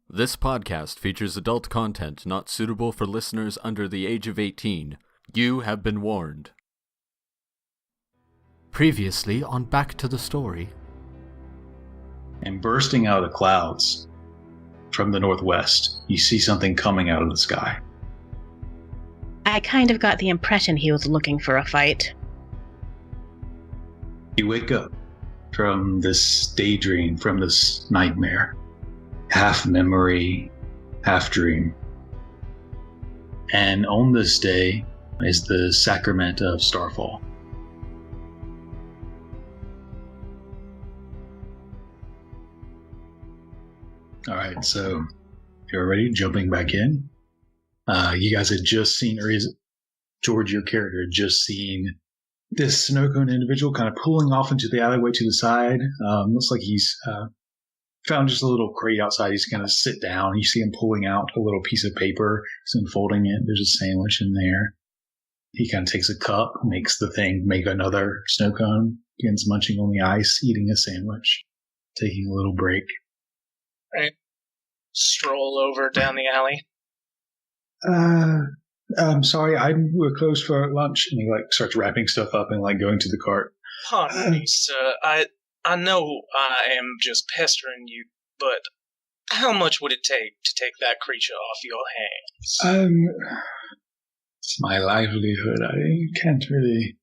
This podcast features adult content not suitable for listeners under the age of 18. You have been warned. Previously on Back to the Story. And bursting out of the clouds from the northwest, you see something coming out of the sky. I kind of got the impression he was looking for a fight. You wake up from this daydream, from this nightmare. Half memory, half dream. And on this day is the sacrament of Starfall. Alright, so if you're ready, jumping back in. You guys had just seen, or is George, your character, had just seen this snow cone individual kind of pulling off into the alleyway to the side. Looks like he's found just a little crate outside. He's going to sit down. You see him pulling out a little piece of paper. He's unfolding it. There's a sandwich in there. He kind of takes a cup, makes the thing, make another snow cone, begins munching on the ice, eating a sandwich, taking a little break. Right. Stroll over down the alley. I'm sorry, we're closed for lunch. And he starts wrapping stuff up and going to the cart. Pardon me, sir. I know I am just pestering you, but how much would it take to take that creature off your hands? It's my livelihood. I can't really...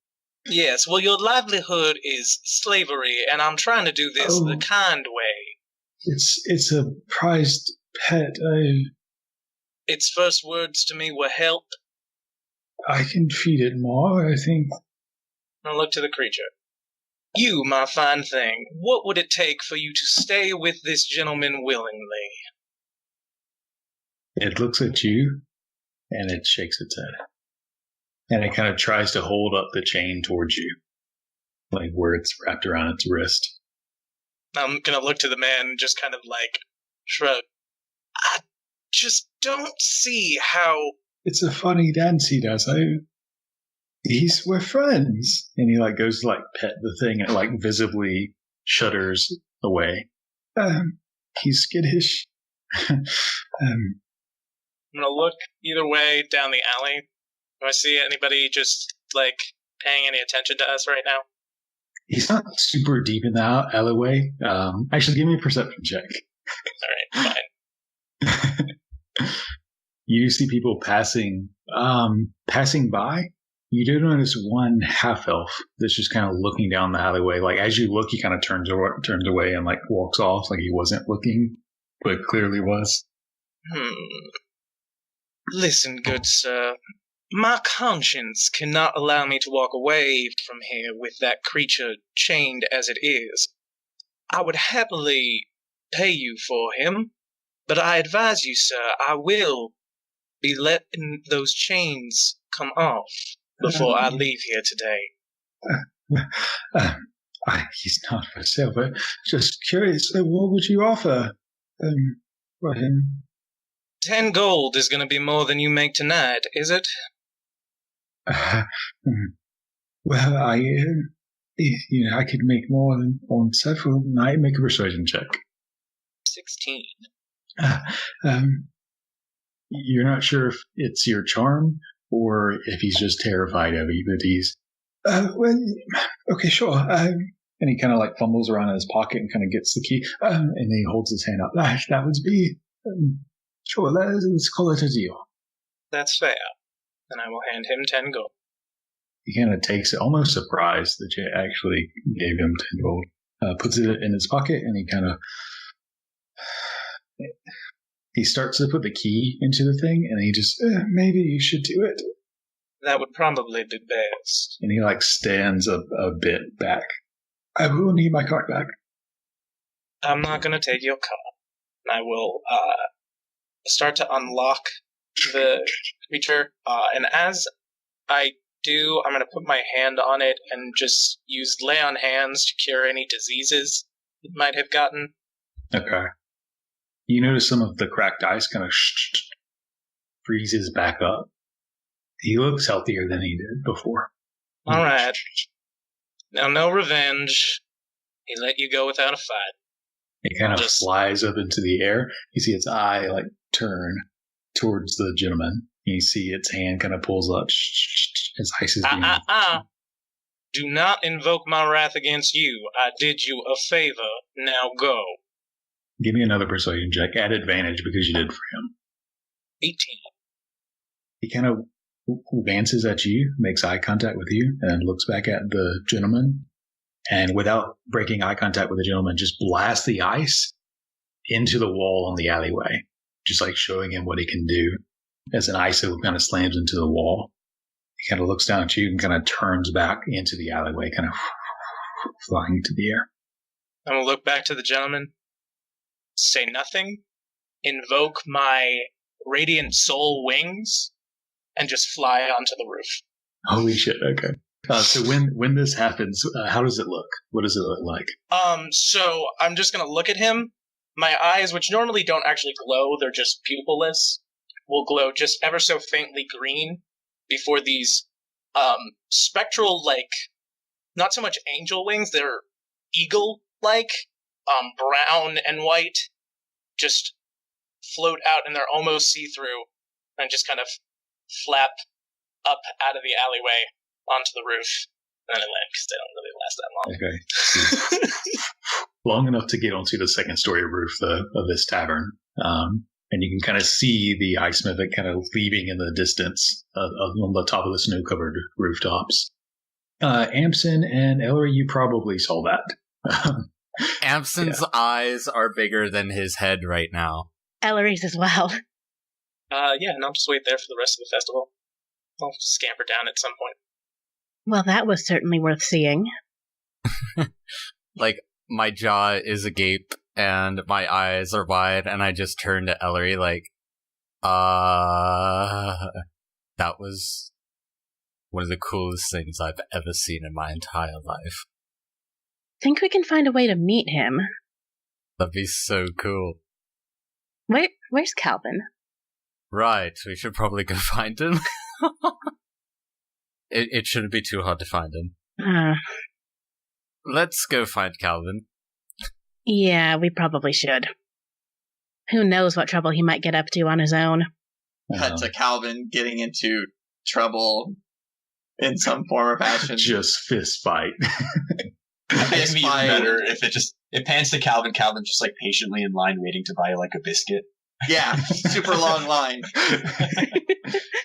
Yes, well, your livelihood is slavery, and I'm trying to do this the kind way. It's a prized pet. Its first words to me were help. I can feed it more, I think. Now look to the creature. You, my fine thing, what would it take for you to stay with this gentleman willingly? It looks at you, and it shakes its head. And it kind of tries to hold up the chain towards you, where it's wrapped around its wrist. I'm gonna look to the man and just kind of shrug. I just don't see how... It's a funny dance he does. We're friends. And he goes to pet the thing and it visibly shudders away. He's skittish. I'm gonna look either way down the alley. Do I see anybody just paying any attention to us right now? He's not super deep in the alleyway. Actually, give me a perception check. Alright, fine. You see people passing by. You do notice one half-elf that's just kind of looking down the alleyway. As you look, he kind of turns away and walks off he wasn't looking, but clearly was. Listen, good sir. My conscience cannot allow me to walk away from here with that creature chained as it is. I would happily pay you for him, but I advise you, sir, I will be letting those chains come off before I leave here today. He's not for sale, but just curious, what would you offer for him? 10 gold is going to be more than you make tonight, is it? Well, I could make more on several nights. Make a persuasion check. 16. You're not sure if it's your charm or if he's just terrified of you, but he's... well, okay, sure. And he kind of fumbles around in his pocket and kind of gets the key, and then he holds his hand up. That would be... sure, let's call it a deal. That's fair. Then I will hand him 10 gold. He kind of takes it, almost surprised that you actually gave him 10 gold. Puts it in his pocket, and he kind of... He starts to put the key into the thing, and he just, maybe you should do it. That would probably be best. And he stands a bit back. I will need my card back. I'm not going to take your card. I will start to unlock the creature, and as I do, I'm going to put my hand on it and just use lay on hands to cure any diseases it might have gotten. Okay. You notice some of the cracked ice kind of freezes back up. He looks healthier than he did before. All right. Now, no revenge. He let you go without a fight. It kind of flies up into the air. You see its eye like turn towards the gentleman. You see its hand kind of pulls up. Its ice is being... Do not invoke my wrath against you. I did you a favor. Now go. Give me another persuasion check at advantage because you did for him. 18. He kind of advances at you, makes eye contact with you, and looks back at the gentleman. And without breaking eye contact with the gentleman, just blasts the ice into the wall on the alleyway, just like showing him what he can do. As an ice kind of slams into the wall, he kind of looks down at you and kind of turns back into the alleyway, kind of flying into the air. I'm going to look back to the gentleman, say nothing, invoke my radiant soul wings, and just fly onto the roof. Holy shit, okay. So when this happens, how does it look? What does it look like? So I'm just going to look at him. My eyes, which normally don't actually glow, they're just pupilless, will glow just ever so faintly green before these spectral, like, not so much angel wings, they're eagle-like, brown and white, just float out and they're almost see-through and just kind of flap up out of the alleyway onto the roof. And then I land because they don't really last that long. Okay. Long enough to get onto the second story roof of this tavern. And you can kind of see the ice mimic kind of leaving in the distance on the top of the snow-covered rooftops. Amsen and Ellory, you probably saw that. Amsen's eyes are bigger than his head right now. Ellory's as well. And I'll just wait there for the rest of the festival. I'll scamper down at some point. Well, that was certainly worth seeing. Like, my jaw is agape, and my eyes are wide, and I just turn to Ellory like, that was one of the coolest things I've ever seen in my entire life. Think we can find a way to meet him. That'd be so cool. Where's Kalvyn? Right, we should probably go find him. It shouldn't be too hard to find him. Let's go find Kalvyn. Yeah, we probably should. Who knows what trouble he might get up to on his own. Cut to Kalvyn getting into trouble in some form or fashion. Just fist fight. It'd be even better if it pans to Kalvyn. Kalvyn just like patiently in line waiting to buy like a biscuit. Yeah, super long line.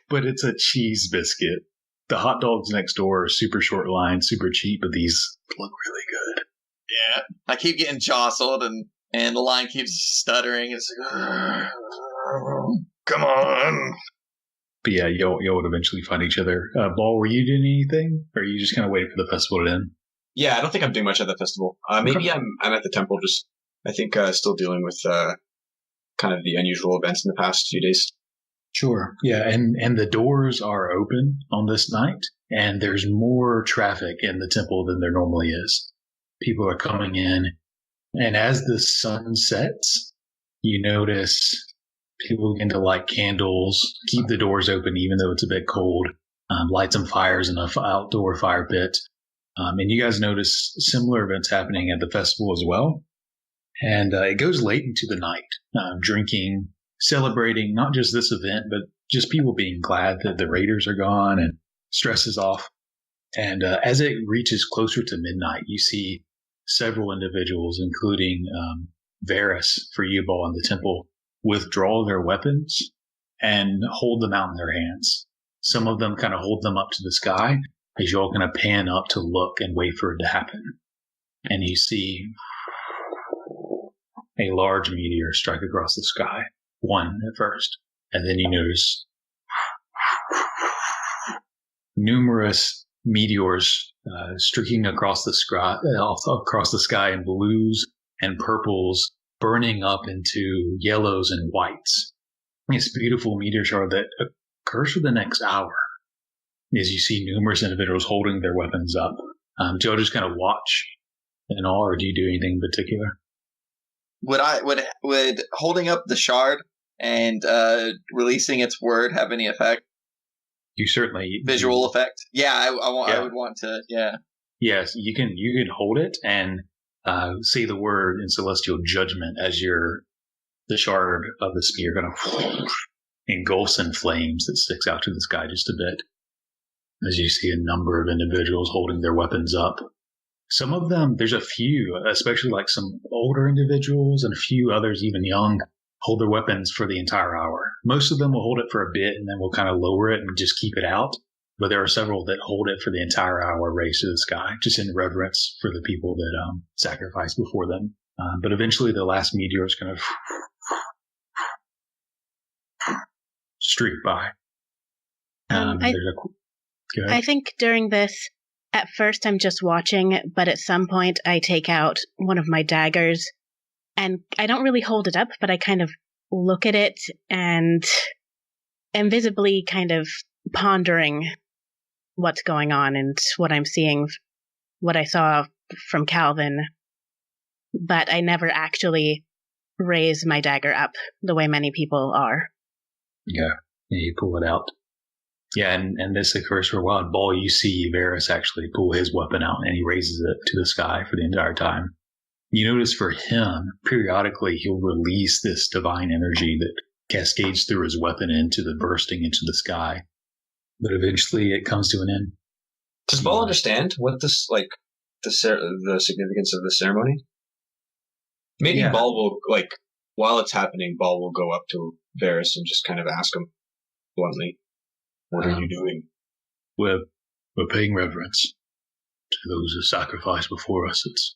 But it's a cheese biscuit. The hot dogs next door are super short line, super cheap, but these look really good. Yeah. I keep getting jostled and the line keeps stuttering. It's like, come on. But yeah, y'all would eventually find each other. Ball, were you doing anything? Or are you just kind of waiting for the festival to end? Yeah, I don't think I'm doing much at the festival. Maybe I'm at the temple, just, I think, still dealing with kind of the unusual events in the past few days. Sure. Yeah, and the doors are open on this night, and there's more traffic in the temple than there normally is. People are coming in, and as the sun sets, you notice people begin to light candles, keep the doors open even though it's a bit cold, light some fires in an outdoor fire pit. And you guys notice similar events happening at the festival as well. And it goes late into the night, drinking, celebrating not just this event, but just people being glad that the raiders are gone and stress is off. And as it reaches closer to midnight, you see several individuals, including Varys for Yubal in the temple, withdraw their weapons and hold them out in their hands. Some of them kind of hold them up to the sky as you all kind of pan up to look and wait for it to happen. And you see a large meteor strike across the sky. One at first, and then you notice numerous meteors streaking across the sky in blues and purples, burning up into yellows and whites. This beautiful meteor shower that occurs for the next hour as you see numerous individuals holding their weapons up. Do you just kind of watch and all, or do you do anything in particular? Would holding up the shard and releasing its word have any effect? You certainly visual effect. Yeah, I would want to. Yeah. Yes, you can hold it, and say the word in celestial judgment as the shard of the spear kind of engulfs in flames that sticks out to the sky just a bit. As you see a number of individuals holding their weapons up. Some of them, there's a few, especially like some older individuals and a few others even young, hold their weapons for the entire hour. Most of them will hold it for a bit and then we'll kind of lower it and just keep it out. But there are several that hold it for the entire hour raised to the sky, just in reverence for the people that sacrificed before them. But eventually the last meteor is going to streak by. I think during this, at first I'm just watching, but at some point I take out one of my daggers, and I don't really hold it up, but I kind of look at it and am visibly kind of pondering what's going on and what I'm seeing, what I saw from Kalvyn. But I never actually raise my dagger up the way many people are. Yeah, you pull it out. Yeah, and this occurs for a while. Bál, you see Varys actually pull his weapon out, and he raises it to the sky for the entire time. You notice for him, periodically he'll release this divine energy that cascades through his weapon bursting into the sky. But eventually it comes to an end. Does Bál understand what this, like, the significance of the ceremony? Maybe Bál will, like, while it's happening, Bál will go up to Varys and just kind of ask him bluntly, what are you doing? We're paying reverence to those who sacrificed before us. It's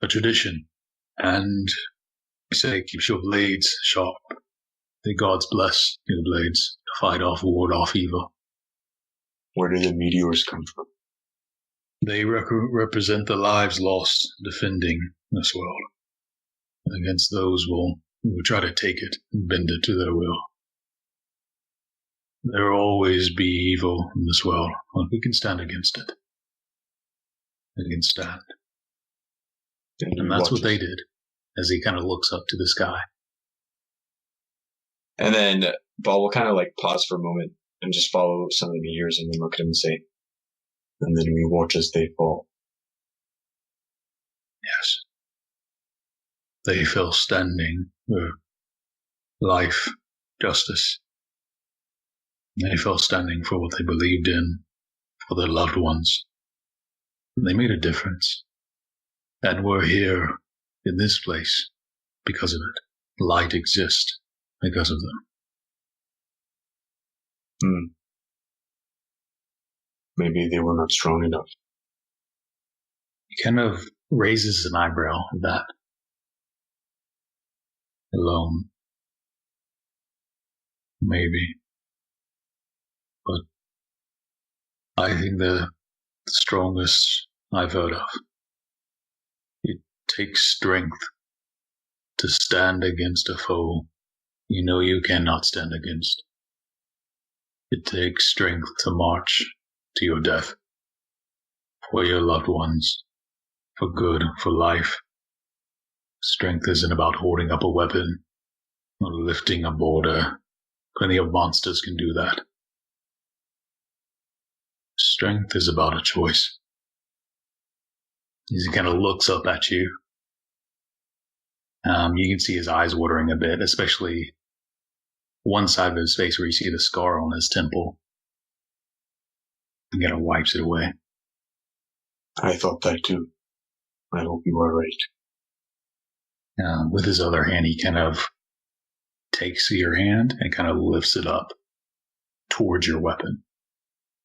a tradition. And we say, keep your blades sharp. The gods bless your blades to fight off, ward off evil. Where do the meteors come from? They represent the lives lost defending this world against those who will try to take it and bend it to their will. There will always be evil in this world, but we can stand against it. We can stand. And that's what they did, as he kind of looks up to the sky. And then Bál will kind of like pause for a moment and just follow some of the meteors and then look at him and say, and then we watch as they fall. Yes. They fell standing for life, justice. They fell standing for what they believed in, for their loved ones. They made a difference. And we're here in this place because of it. Light exists because of them. Maybe they were not strong enough. He kind of raises an eyebrow at that. Alone. Maybe. But I think the strongest I've heard of. It takes strength to stand against a foe you know you cannot stand against. It takes strength to march to your death. For your loved ones. For good, for life. Strength isn't about holding up a weapon or lifting a boulder. Plenty of monsters can do that. Strength is about a choice. He kind of looks up at you. You can see his eyes watering a bit, especially one side of his face where you see the scar on his temple. He kind of wipes it away. I thought that too. I hope you are right. With his other hand, he kind of takes your hand and kind of lifts it up towards your weapon.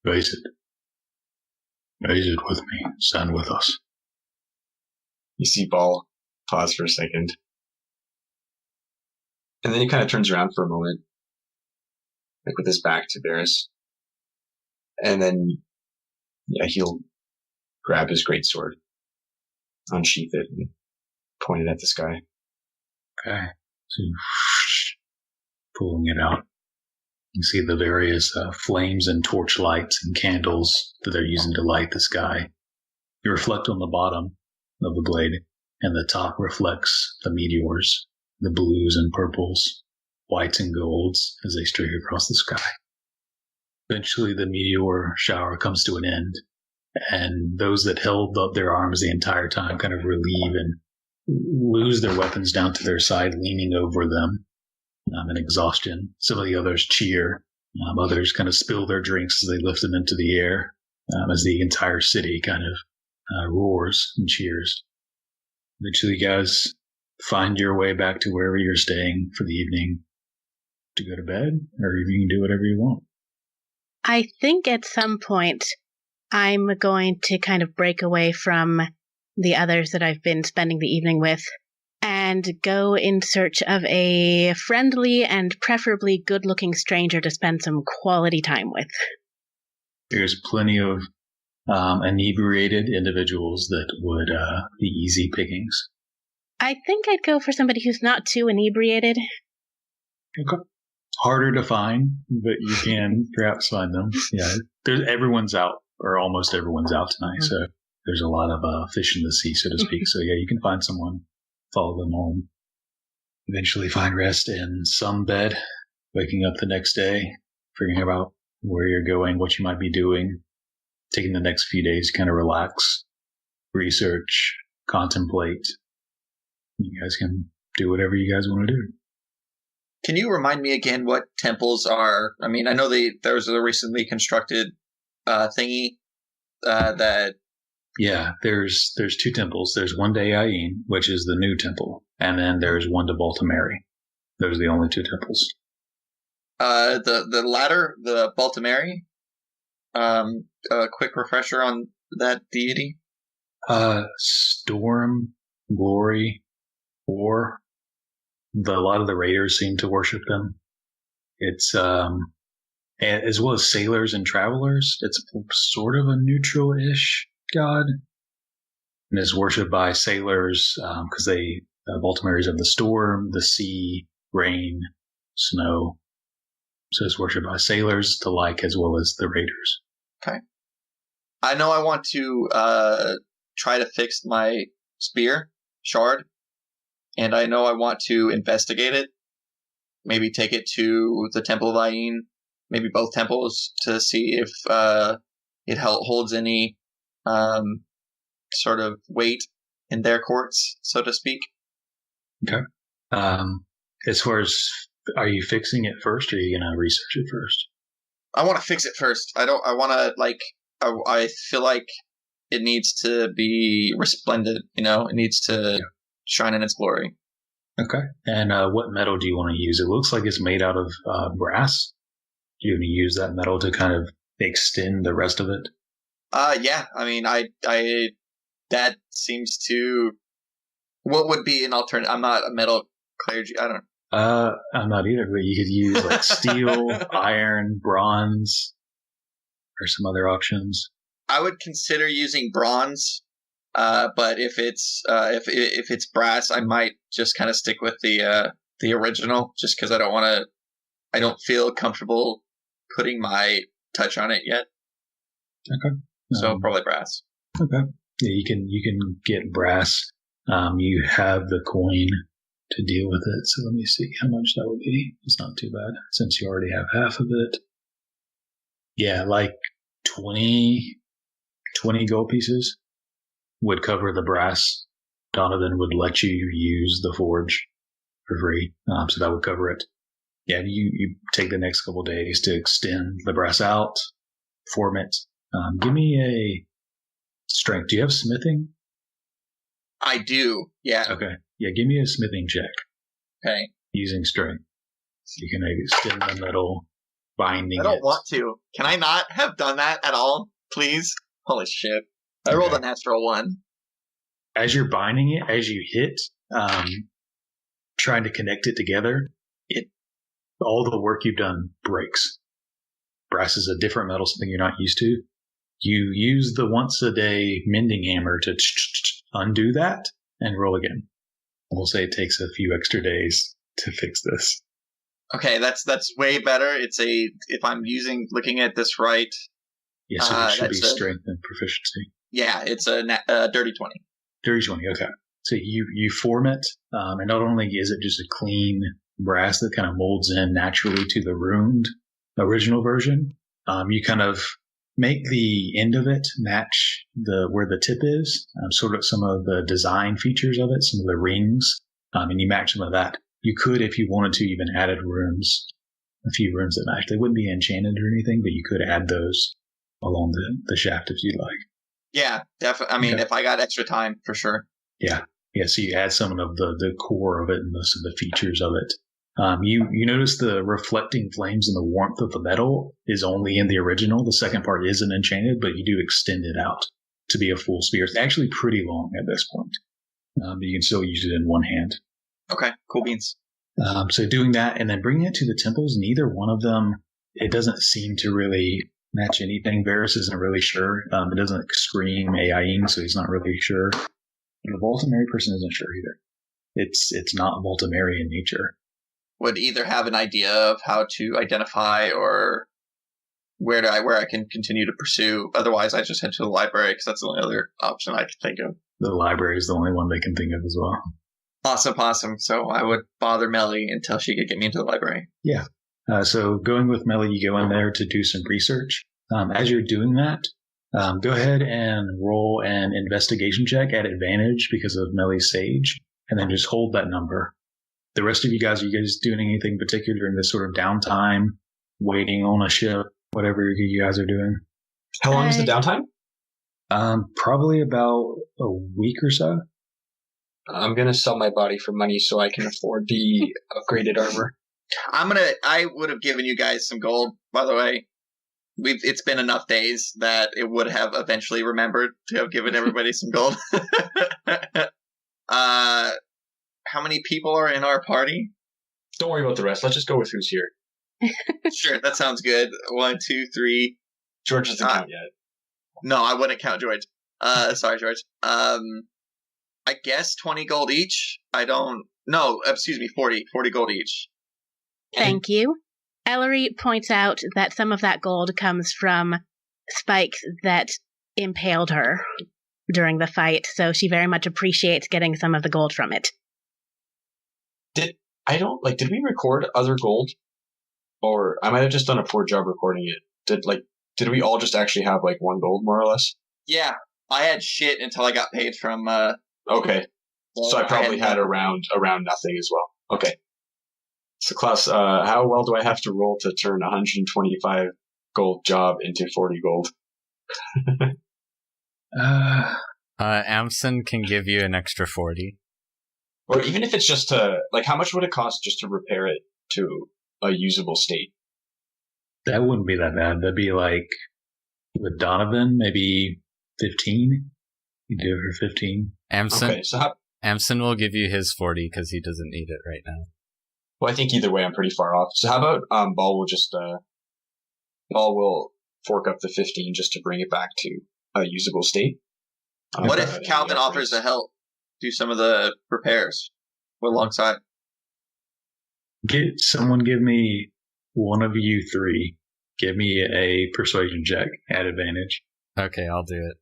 Raise it. Raise it with me. Stand with us. You see Bál pause for a second. And then he kind of turns around for a moment, like with his back to Varys. And then, he'll grab his greatsword, unsheath it, and point it at the sky. Okay. So, pulling it out. You see the various flames and torch lights and candles that they're using to light the sky. You reflect on the bottom of the blade, and the top reflects the meteors, the blues and purples, whites and golds as they streak across the sky. Eventually, the meteor shower comes to an end, and those that held up their arms the entire time kind of relieve and lose their weapons down to their side, leaning over them in exhaustion. Some of the others cheer. Others kind of spill their drinks as they lift them into the air, as the entire city kind of roars and cheers. Eventually, you guys find your way back to wherever you're staying for the evening to go to bed, or you can do whatever you want. I think at some point I'm going to kind of break away from the others that I've been spending the evening with and go in search of a friendly and preferably good-looking stranger to spend some quality time with. There's plenty of inebriated individuals that would be easy pickings. I think I'd go for somebody who's not too inebriated. Okay. Harder to find, but you can perhaps find them. Yeah, everyone's out, or almost everyone's out tonight, so there's a lot of fish in the sea, so to speak. So yeah, you can find someone, follow them home, eventually find rest in some bed, waking up the next day, figuring out where you're going, what you might be doing, taking the next few days to kind of relax, research, contemplate. You guys can do whatever you guys want to do. Can you remind me again what temples are? I mean, I know there was a recently constructed thingy that... Yeah, there's two temples. There's one to Ayin, which is the new temple, and then there's one to Baltimeri. Those are the only two temples. The latter, the Baltimeri, a quick refresher on that deity? Storm, Glory, War. A lot of the raiders seem to worship them. It's as well as sailors and travelers. It's sort of a neutral-ish god, and is worshipped by sailors because they Baltimore's of the storm, the sea, rain, snow. So it's worshipped by sailors alike as well as the raiders. Okay. I know I want to try to fix my spear shard. And I know I want to investigate it. Maybe take it to the Temple of Ayin, maybe both temples, to see if it holds any sort of weight in their courts, so to speak. Okay. As far as, are you fixing it first, or are you going to research it first? I want to fix it first. I want to, I feel like it needs to be resplendent, It needs to... shine in its glory. Okay. And what metal do you want to use? It looks like it's made out of brass. Do you want to use that metal to kind of extend the rest of it? Yeah. I mean, that seems to... What would be an alternative? I'm not a metal clergy. I don't... I'm not either, but you could use like steel, iron, bronze, or some other options. I would consider using bronze. But if it's if it's brass, I might just kind of stick with the original, just because I don't feel comfortable putting my touch on it yet. Okay. So probably brass. Okay. Yeah, you can get brass. You have the coin to deal with it. So let me see how much that would be. It's not too bad since you already have half of it. Yeah, like 20 gold pieces would cover the brass. Donovan would let you use the forge for free, so that would cover it. Yeah, you take the next couple of days to extend the brass out, form it. Give me a strength. Do you have smithing? I do, yeah. Okay. Yeah, give me a smithing check. Okay. Using strength. You can extend the metal, binding it. I don't want to. Can I not have done that at all, please? Holy shit. I rolled a natural 1. As you're binding it, as you hit, trying to connect it together, all the work you've done breaks. Brass is a different metal, something you're not used to. You use the once a day mending hammer to undo that and roll again. We'll say it takes a few extra days to fix this. Okay, that's way better. If I'm looking at this right. Yeah, so it should be strength and proficiency. Yeah, it's a dirty 20. Dirty 20, okay. So you form it, and not only is it just a clean brass that kind of molds in naturally to the runed original version, you kind of make the end of it match where the tip is, sort of some of the design features of it, some of the rings, and you match some of that. You could, if you wanted to, even added rooms, a few rooms that match. They wouldn't be enchanted or anything, but you could add those along the shaft if you'd like. Yeah, definitely. I mean, if I got extra time, for sure. Yeah. So you add some of the core of it and some of the features of it. You notice the reflecting flames and the warmth of the metal is only in the original. The second part isn't enchanted, but you do extend it out to be a full spear. It's actually pretty long at this point. But you can still use it in one hand. Okay, cool beans. So doing that and then bringing it to the temples, neither one of them, it doesn't seem to really match anything. Varys isn't really sure. It doesn't scream AIing, so he's not really sure. The Voltimary person isn't sure either. It's not Voltimary in nature. Would either have an idea of how to identify or where I can continue to pursue. Otherwise, I just head to the library because that's the only other option I can think of. The library is the only one they can think of as well. Awesome. So I would bother Melly until she could get me into the library. Yeah. So going with Melly, you go in there to do some research. As you're doing that, go ahead and roll an investigation check at advantage because of Melly's Sage, and then just hold that number. The rest of you guys, are you guys doing anything particular in this sort of downtime, waiting on a ship, whatever you guys are doing? How long is the downtime? Probably about a week or so. I'm going to sell my body for money so I can afford the upgraded armor. I would have given you guys some gold, by the way. It's been enough days that it would have eventually remembered to have given everybody some gold. How many people are in our party? Don't worry about the rest. Let's just go with who's here. Sure, that sounds good. 1, 2, 3. George doesn't count yet. No, I wouldn't count George. Sorry, George. I guess 20 gold each. No, excuse me, 40 gold each. Thank you. Ellory points out that some of that gold comes from spikes that impaled her during the fight, so she very much appreciates getting some of the gold from it. Did we record other gold? Or I might have just done a poor job recording it. Did we all just actually have like 1 gold more or less? Yeah, I had shit until I got paid from Okay. So I probably had around nothing as well. Okay. So Klouse, how well do I have to roll to turn 125 gold job into 40 gold? Amsen can give you an extra 40. Or even if it's just to, how much would it cost just to repair it to a usable state? That wouldn't be that bad. That'd be with Donovan, maybe 15. You do it for 15. Amsen will give you his 40 because he doesn't need it right now. Well, I think either way I'm pretty far off. So how about Bál will fork up the 15 just to bring it back to a usable state. What if Kalvyn offers to help do some of the repairs alongside? Give me one of you 3. Give me a persuasion check at advantage. Okay, I'll do it.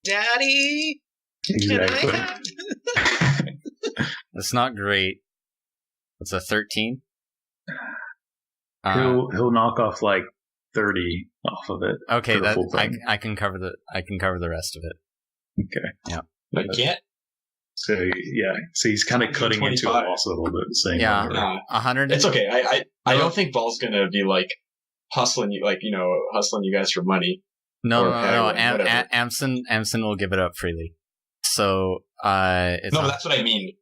Daddy! Exactly. Can I have... It's not great. It's a 13. He'll knock off 30 off of it. Okay, I can cover the rest of it. Okay. Yeah. But you can't. So he's kind of cutting into it also a little bit, saying 100. It's okay. I don't think Ball's gonna be hustling you, hustling you guys for money. No. Amsen will give it up freely. So that's what I mean.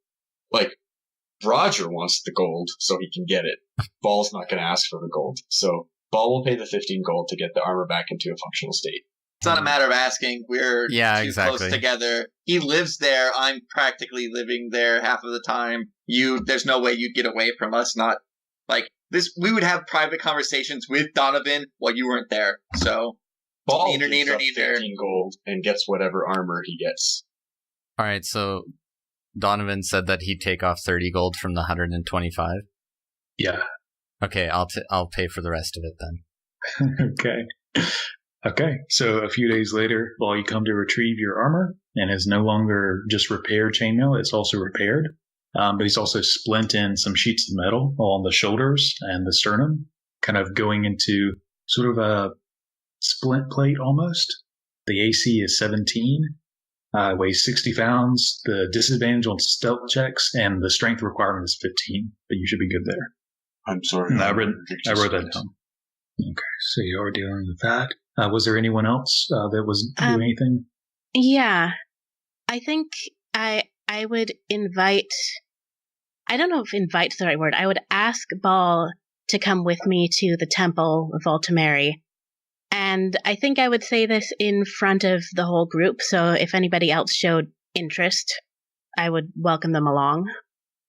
Roger wants the gold so he can get it. Ball's not going to ask for the gold. So Ball will pay the 15 gold to get the armor back into a functional state. It's not a matter of asking. We're too close together. He lives there. I'm practically living there half of the time. There's no way you'd get away from us. Not this. We would have private conversations with Donovan while you weren't there. So Ball gives up 15 gold and gets whatever armor he gets. All right, so Donovan said that he'd take off 30 gold from the 125. Yeah. Okay, I'll pay for the rest of it then. Okay. So a few days later, while you come to retrieve your armor, and it's no longer just repaired chainmail, it's also repaired. But he's also splint in some sheets of metal along the shoulders and the sternum, kind of going into sort of a splint plate almost. The AC is 17, weighs 60 pounds. The disadvantage on stealth checks and the strength requirement is 15, but you should be good there. I'm sorry. I wrote that down. Okay, so you are dealing with that. Was there anyone else that was doing anything? Yeah. I think I would invite... I don't know if invite's the right word. I would ask Bál to come with me to the Temple of Voltimeri. And I think I would say this in front of the whole group, so if anybody else showed interest, I would welcome them along.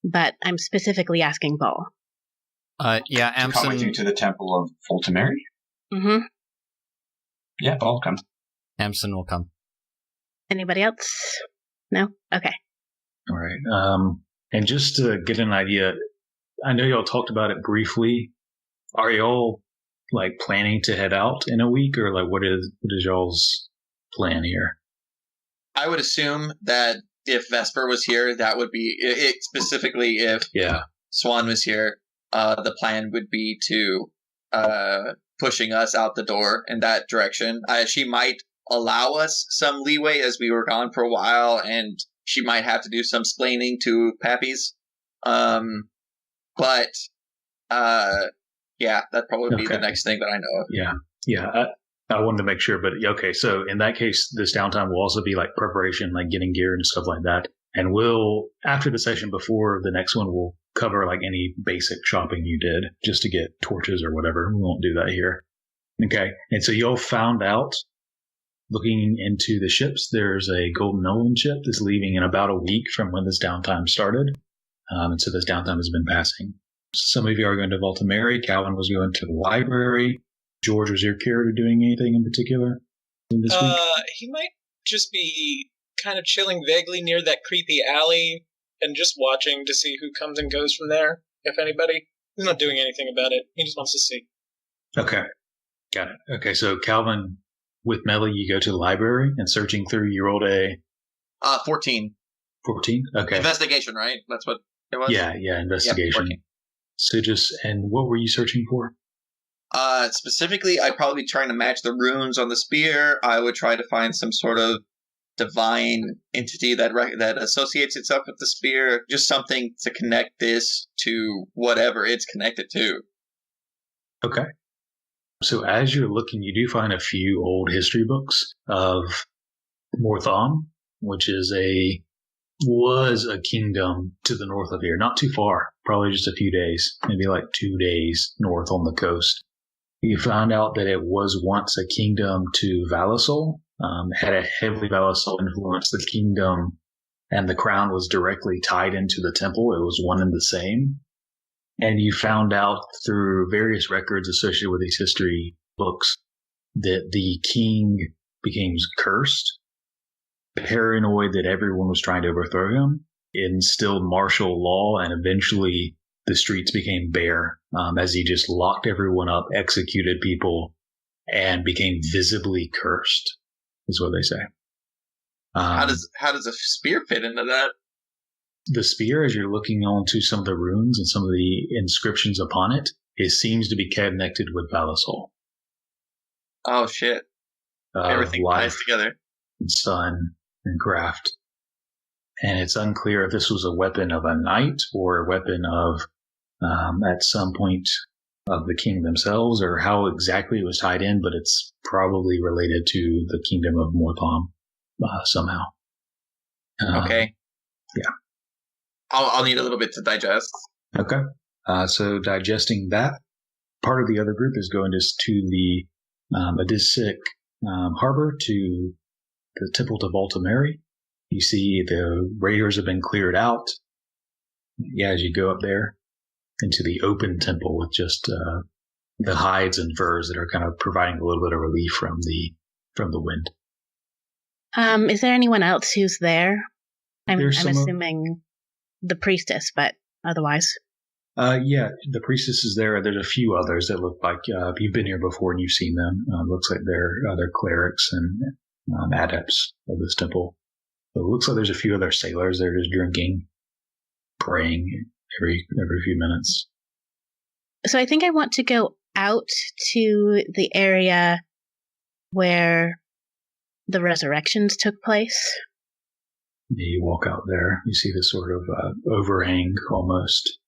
But I'm specifically asking Bál. Yeah, To come with you Amsen. to the Temple of Voltimeri? Mm-hmm. Yeah, Ball come. Amsen will come. Anybody else? No? Okay. All right. And just to get an idea, I know y'all talked about it briefly. Are y'all like planning to head out in a week, or like what is y'all's plan here? I would assume that if Vesper was here, that would be it. Specifically, if Swan was here, the plan would be to pushing us out the door in that direction. She might allow us some leeway as we were gone for a while, and she might have to do some splaining to Pappies. But yeah, that'd probably be the next thing that I know of. Yeah. I wanted to make sure, but okay. So in that case, this downtime will also be like preparation, like getting gear and stuff like that. And we'll, after the session before the next one, we'll cover like any basic shopping you did just to get torches or whatever. We won't do that here. Okay. And so you'll found out, looking into the ships, there's a Golden Nolan ship that's leaving in about a week from when this downtime started. And so this downtime has been passing. Some of you are going to Voltimeri. Kalvyn was going to the library. George, was your character doing anything in particular this week? He might just be kind of chilling vaguely near that creepy alley and just watching to see who comes and goes from there, if anybody. He's not doing anything about it. He just wants to see. Okay. Got it. Okay, so Kalvyn, with Melly, you go to the library and searching through, you rolled a... 14. 14? Okay. Investigation, right? That's what it was? Yeah, investigation. Yep, so and what were you searching for? Specifically, I'd probably be trying to match the runes on the spear. I would try to find some sort of divine entity that associates itself with the spear. Just something to connect this to whatever it's connected to. Okay. So as you're looking, you do find a few old history books of Morthon, which was a kingdom to the north of here. Not too far, probably just a few days, maybe like 2 days north on the coast. You find out that it was once a kingdom to Valisol, had a heavily Valisol influence. The kingdom and the crown was directly tied into the temple. It was one and the same. And you found out through various records associated with these history books that the king became cursed, paranoid that everyone was trying to overthrow him, instilled martial law, and eventually the streets became bare as he just locked everyone up, executed people, and became visibly cursed, is what they say. How does a spear fit into that? The spear, as you're looking onto some of the runes and some of the inscriptions upon it, it seems to be connected with Valisol. Oh, shit. Everything ties together. And sun and craft. And it's unclear if this was a weapon of a knight or a weapon of, at some point, of the king themselves, or how exactly it was tied in, but it's probably related to the kingdom of Morthon somehow. Okay. Yeah. I'll need a little bit to digest. Okay. So digesting that, part of the other group is going to the Adisic harbor, to the Temple to Voltimeri. You see the raiders have been cleared out. Yeah, as you go up there into the open temple with just the hides and furs that are kind of providing a little bit of relief from the wind. Is there anyone else who's there? I'm assuming the priestess, but otherwise. Yeah, the priestess is there. There's a few others that look like you've been here before and you've seen them. Looks like they're clerics and adepts of this temple. So it looks like there's a few other sailors. They're just drinking, praying every few minutes. So I think I want to go out to the area where the resurrections took place. You walk out there. You see this sort of overhang almost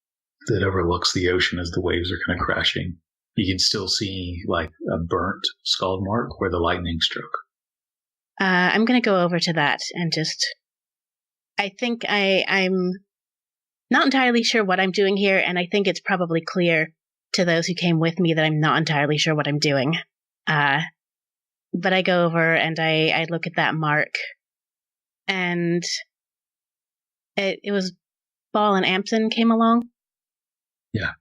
that overlooks the ocean as the waves are kind of crashing. You can still see like a burnt scald mark where the lightning struck. I'm going to go over to that and just... I think I'm not entirely sure what I'm doing here, and I think it's probably clear to those who came with me that I'm not entirely sure what I'm doing. But I go over and I look at that mark, and it was Bál and Amsen came along. Yeah.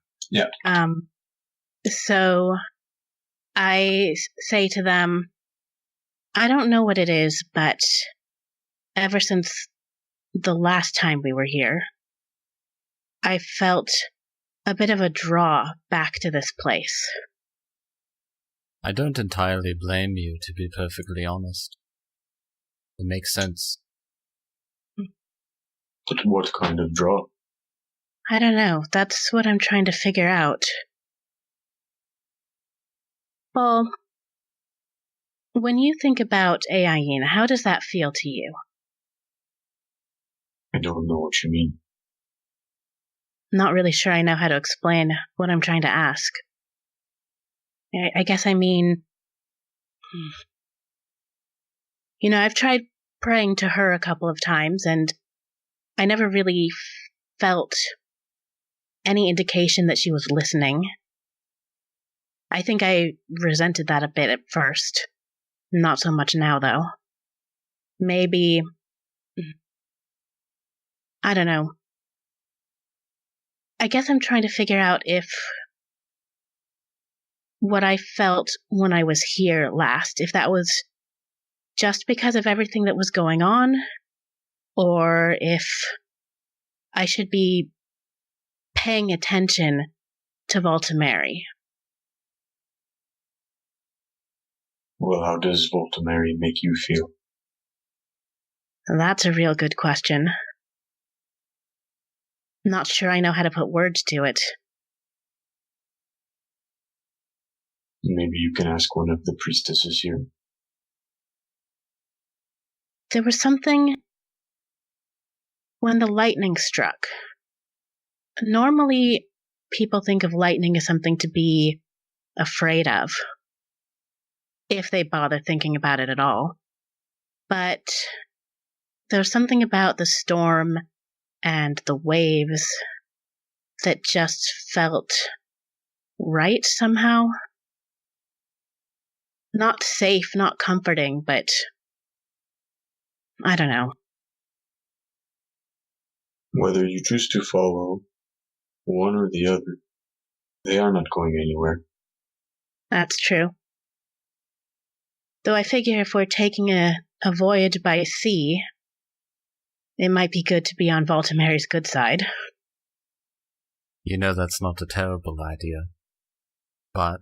So I say to them, I don't know what it is, but ever since the last time we were here, I felt a bit of a draw back to this place. I don't entirely blame you, to be perfectly honest. It makes sense. But what kind of draw? I don't know. That's what I'm trying to figure out. Bál, when you think about Ayin, how does that feel to you? I don't know what you mean. Not really sure I know how to explain what I'm trying to ask. I guess I mean... You know, I've tried praying to her a couple of times, and I never really felt any indication that she was listening. I think I resented that a bit at first. Not so much now, though. Maybe... I don't know. I guess I'm trying to figure out if what I felt when I was here last, if that was just because of everything that was going on, or if I should be paying attention to Voltimeri. Well, how does Voltimeri make you feel? That's a real good question. Not sure I know how to put words to it. Maybe you can ask one of the priestesses here. There was something when the lightning struck. Normally, people think of lightning as something to be afraid of, if they bother thinking about it at all. But there was something about the storm and the waves that just felt right somehow. Not safe, not comforting, but I don't know. Whether you choose to follow one or the other, they are not going anywhere. That's true. Though I figure if we're taking a voyage by sea, it might be good to be on Voltimeri's good side. You know that's not a terrible idea. But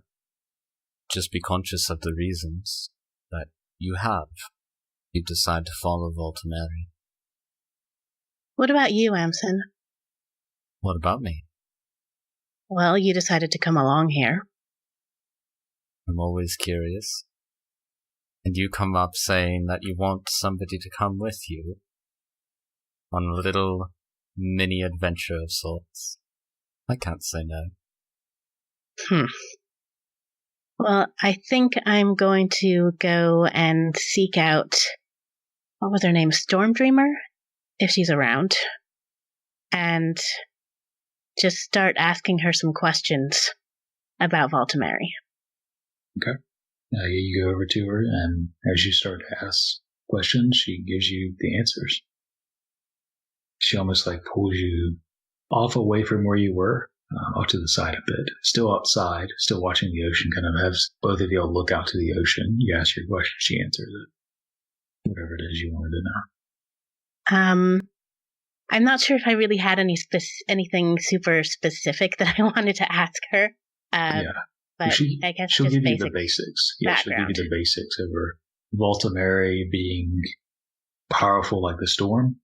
just be conscious of the reasons that you have. You decide to follow Voltimeri. What about you, Amsen? What about me? Well, you decided to come along here. I'm always curious. And you come up saying that you want somebody to come with you on a little mini adventure of sorts. I can't say no. Well, I think I'm going to go and seek out, what was her name, Stormdreamer? If she's around. And just start asking her some questions about Voltimeri. Okay. You go over to her, and as you start to ask questions, she gives you the answers. She almost like pulls you off away from where you were, off to the side a bit. Still outside, still watching the ocean, kind of has both of you all look out to the ocean. You ask your question, she answers it. Whatever it is you wanted to know. I'm not sure if I really had anything super specific that I wanted to ask her. Yeah. But I guess she'll just give you basic the basics. Yeah, background. she'll give you the basics of her Voltimeri being powerful like the storm,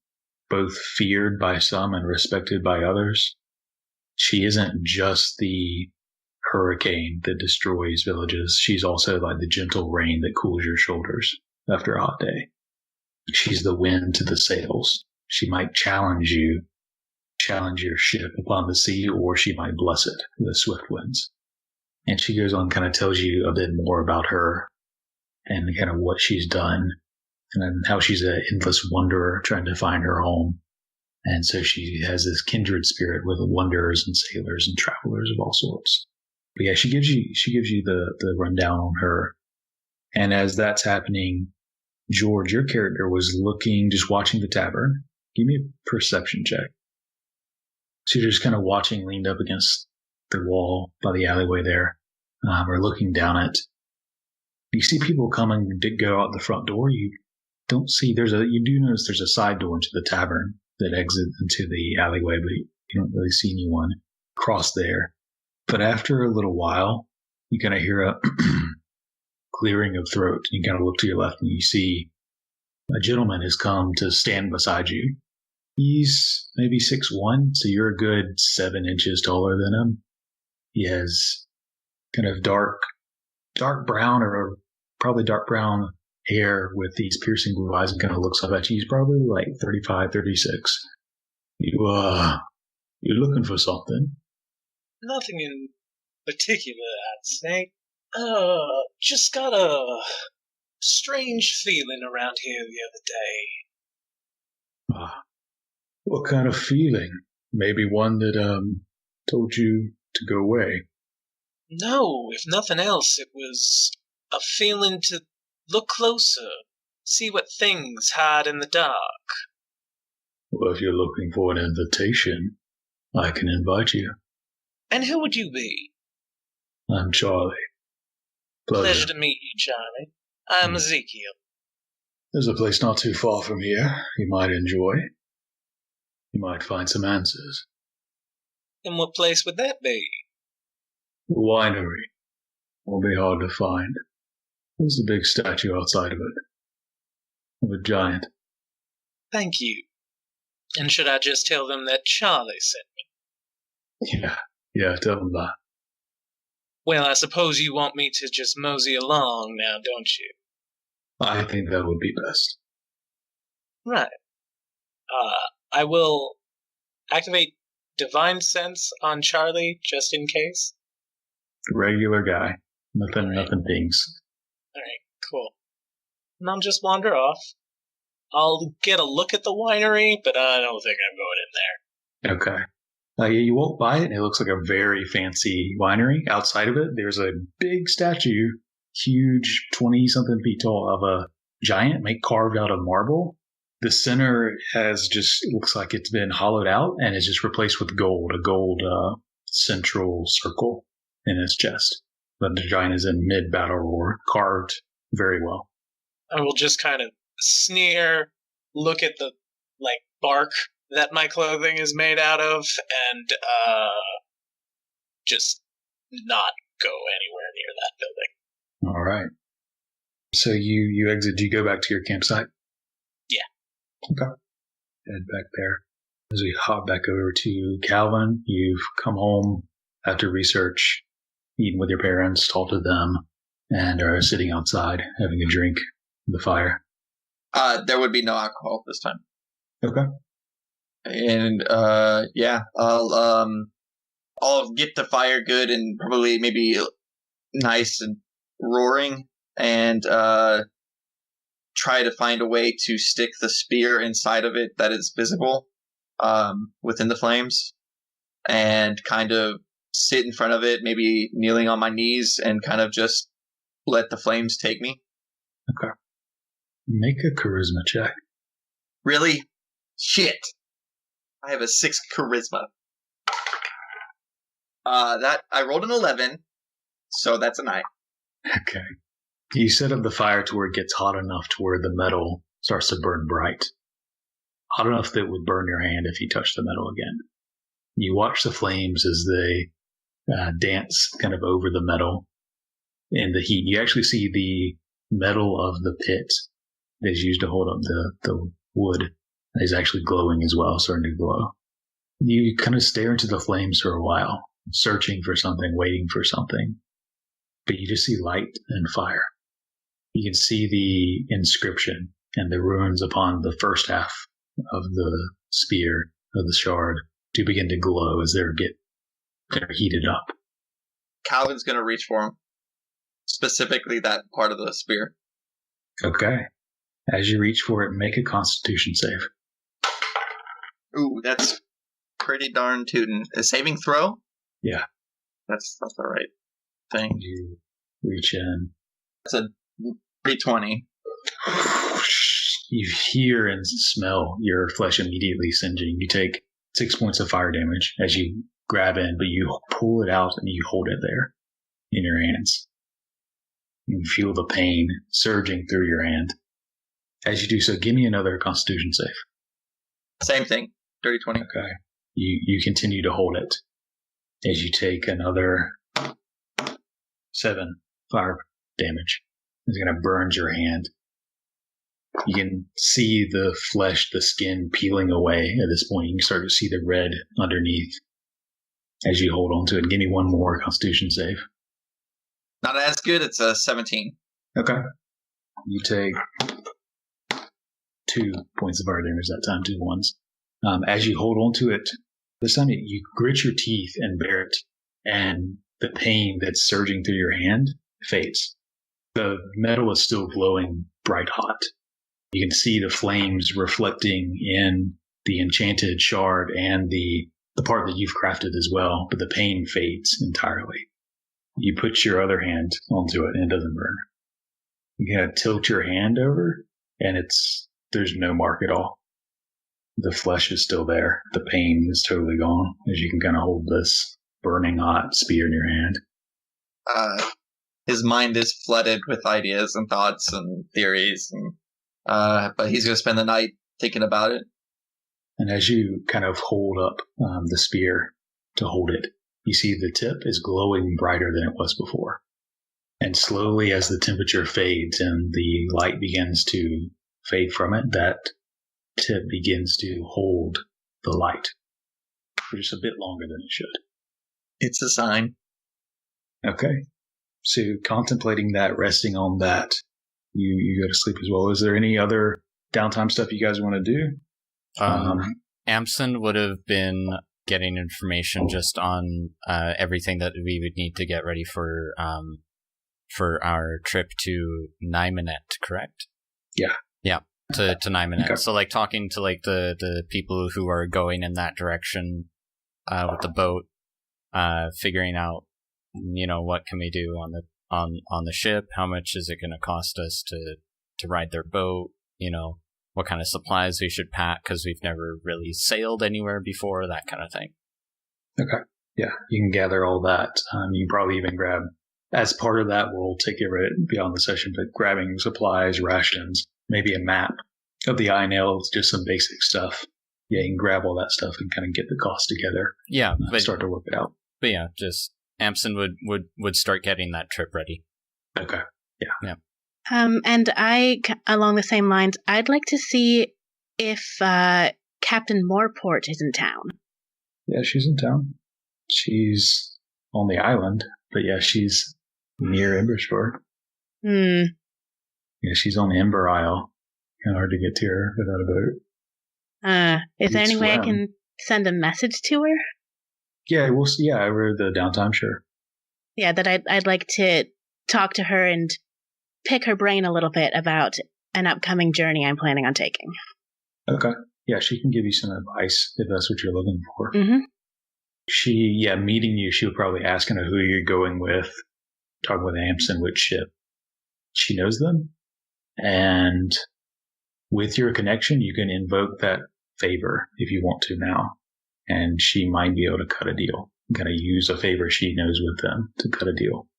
both feared by some and respected by others. She isn't just the hurricane that destroys villages. She's also like the gentle rain that cools your shoulders after a hot day. She's the wind to the sails. She might challenge your ship upon the sea, or she might bless it with the swift winds. And she goes on, kind of tells you a bit more about her and kind of what she's done, and how she's an endless wanderer trying to find her home. And so she has this kindred spirit with wanderers and sailors and travelers of all sorts. But yeah, she gives you the rundown on her. And as that's happening, George, your character was just watching the tavern. Give me a perception check. So you're just kind of watching, leaned up against the wall by the alleyway there, or looking down it. You see people coming to go out the front door. You don't see you do notice there's a side door into the tavern that exits into the alleyway, but you don't really see anyone cross there. But after a little while, you kind of hear a clearing of throat. You kind of look to your left and you see a gentleman has come to stand beside you. He's maybe 6'1", so you're a good 7 inches taller than him. He has kind of dark brown, or probably dark brown hair with these piercing blue eyes, and kind of looks up at you. He's probably like 35, 36. You're looking for something? Nothing in particular, I'd say. Just got a strange feeling around here the other day. What kind of feeling? Maybe one that told you to go away. No, if nothing else, it was a feeling to look closer, see what things hide in the dark. Well, if you're looking for an invitation, I can invite you. And who would you be? I'm Charlie. Pleasure to meet you, Charlie. I'm Ezekiel. There's a place not too far from here you might enjoy. You might find some answers. And what place would that be? The winery. Won't be hard to find. There's a big statue outside of it. Of a giant. Thank you. And should I just tell them that Charlie sent me? Yeah, tell them that. Well, I suppose you want me to just mosey along now, don't you? I think that would be best. Right. I will activate Divine Sense on Charlie, just in case. Regular guy. Nothing things. Alright, cool. And I'll just wander off. I'll get a look at the winery, but I don't think I'm going in there. Okay. You walk by it, and it looks like a very fancy winery. Outside of it, there's a big statue, huge, 20-something feet tall, of a giant carved out of marble. The center looks like it's been hollowed out and is just replaced with gold, a gold central circle in its chest. But the giant is in mid-battle roar, carved very well. I will just kind of sneer, look at the bark that my clothing is made out of, and just not go anywhere near that building. All right. So you exit. Do you go back to your campsite? Yeah. Okay. Head back there. As we hop back over to Kalvyn, you've come home after research, eaten with your parents, talked to them, and are sitting outside having a drink in the fire. There would be no alcohol this time. Okay. And I'll get the fire good and probably maybe nice and roaring, and try to find a way to stick the spear inside of it that is visible within the flames, and kind of sit in front of it, maybe kneeling on my knees, and kind of just let the flames take me. Okay. Make a charisma check. Really? Shit. I have a 6 charisma. That I rolled an 11, so that's a 9. Okay. You set up the fire to where it gets hot enough to where the metal starts to burn bright. Hot enough that it would burn your hand if you touched the metal again. You watch the flames as they dance kind of over the metal in the heat. You actually see the metal of the pit that is used to hold up the wood is actually glowing as well, starting to glow. You kind of stare into the flames for a while, searching for something, waiting for something. But you just see light and fire. You can see the inscription and the runes upon the first half of the spear, of the shard, to begin to glow as they're heated up. Kalvyn's going to reach for him. Specifically that part of the spear. Okay. As you reach for it, make a constitution save. Ooh, that's pretty darn tootin'. A saving throw? Yeah. That's the right thing. You reach in. That's a 320. You hear and smell your flesh immediately singeing. You take 6 points of fire damage as you grab in, but you pull it out and you hold it there in your hands. You feel the pain surging through your hand. As you do so, give me another constitution save. Same thing. Dirty 20. Okay. You continue to hold it as you take another 7 fire damage. It's going to burn your hand. You can see the flesh, the skin peeling away at this point. You can start to see the red underneath as you hold on to it. Give me one more constitution save. Not as good. It's a 17. Okay. You take 2 points of fire damage that time, 2 ones. As you hold on to it, this time you grit your teeth and bear it, and the pain that's surging through your hand fades. The metal is still glowing bright hot. You can see the flames reflecting in the enchanted shard and the part that you've crafted as well, but the pain fades entirely. You put your other hand onto it and it doesn't burn. You kind of tilt your hand over and there's no mark at all. The flesh is still there. The pain is totally gone as you can kind of hold this burning hot spear in your hand. His mind is flooded with ideas and thoughts and theories, but he's going to spend the night thinking about it. And as you kind of hold up the spear to hold it, you see the tip is glowing brighter than it was before. And slowly as the temperature fades and the light begins to fade from it, that tip begins to hold the light for just a bit longer than it should. It's a sign. Okay. So contemplating that, resting on that, you go to sleep as well. Is there any other downtime stuff you guys want to do? Amsen would have been getting information just on everything that we would need to get ready for our trip to Nyessa, correct? Yeah. Yeah, to Nyessa. Okay. So, like, talking to, like, the people who are going in that direction with the boat, figuring out, what can we do on the ship? How much is it going to cost us to ride their boat? What kind of supplies we should pack because we've never really sailed anywhere before, that kind of thing. Okay. Yeah, you can gather all that. You can probably even grab, as part of that, we'll take care of it beyond the session, but grabbing supplies, rations, maybe a map of the INL, just some basic stuff. Yeah, you can grab all that stuff and kind of get the cost together. Yeah, but start to work it out. But yeah, just Amsen would start getting that trip ready. Okay. Yeah. And I, along the same lines, I'd like to see if Captain Moorport is in town. Yeah, she's in town. She's on the island, but yeah, she's near Embershore. Yeah, she's on the Ember Isle. Kind of hard to get to her without a boat. Is there any way I can send a message to her? Yeah, we'll see. Yeah, over the downtime, sure. Yeah, that I'd like to talk to her and pick her brain a little bit about an upcoming journey I'm planning on taking. Okay. Yeah, she can give you some advice if that's what you're looking for. Mm-hmm. Meeting you, she'll probably ask who you're going with, talking with Amsen, which ship. She knows them. And with your connection, you can invoke that favor if you want to now. And she might be able to cut a deal. Kind of use a favor she knows with them to cut a deal.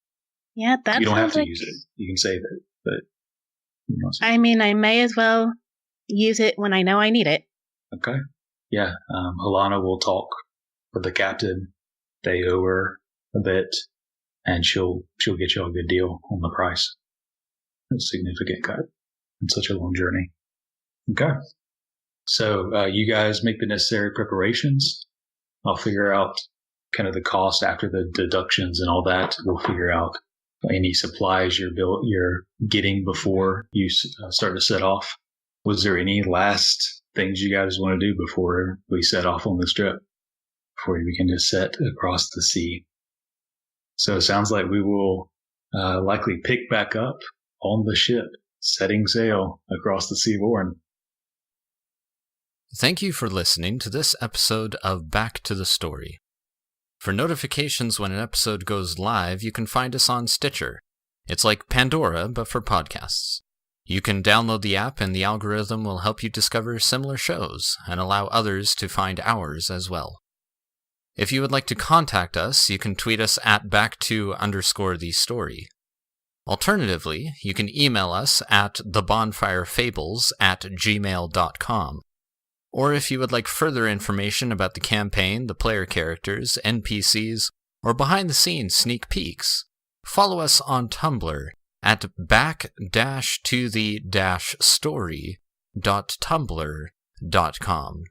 Yeah, that you don't have to like... use it. You can save it, but I mean, I may as well use it when I know I need it. Okay. Yeah. Alana will talk with the captain. They owe her a bit, and she'll get you a good deal on the price. A significant cut in such a long journey. Okay. So you guys make the necessary preparations. I'll figure out kind of the cost after the deductions and all that. We'll figure out any supplies you're getting before you start to set off. Was there any last things you guys want to do before we set off on this trip? Before we begin to set across the sea? So it sounds like we will likely pick back up on the ship, setting sail across the seaboard. Thank you for listening to this episode of Back to the Story. For notifications when an episode goes live, you can find us on Stitcher. It's like Pandora, but for podcasts. You can download the app and the algorithm will help you discover similar shows and allow others to find ours as well. If you would like to contact us, you can tweet us at back2_the_story. Alternatively, you can email us at thebonfirefables@gmail.com. Or if you would like further information about the campaign, the player characters, NPCs, or behind-the-scenes sneak peeks, follow us on Tumblr at back-to-the-story.tumblr.com.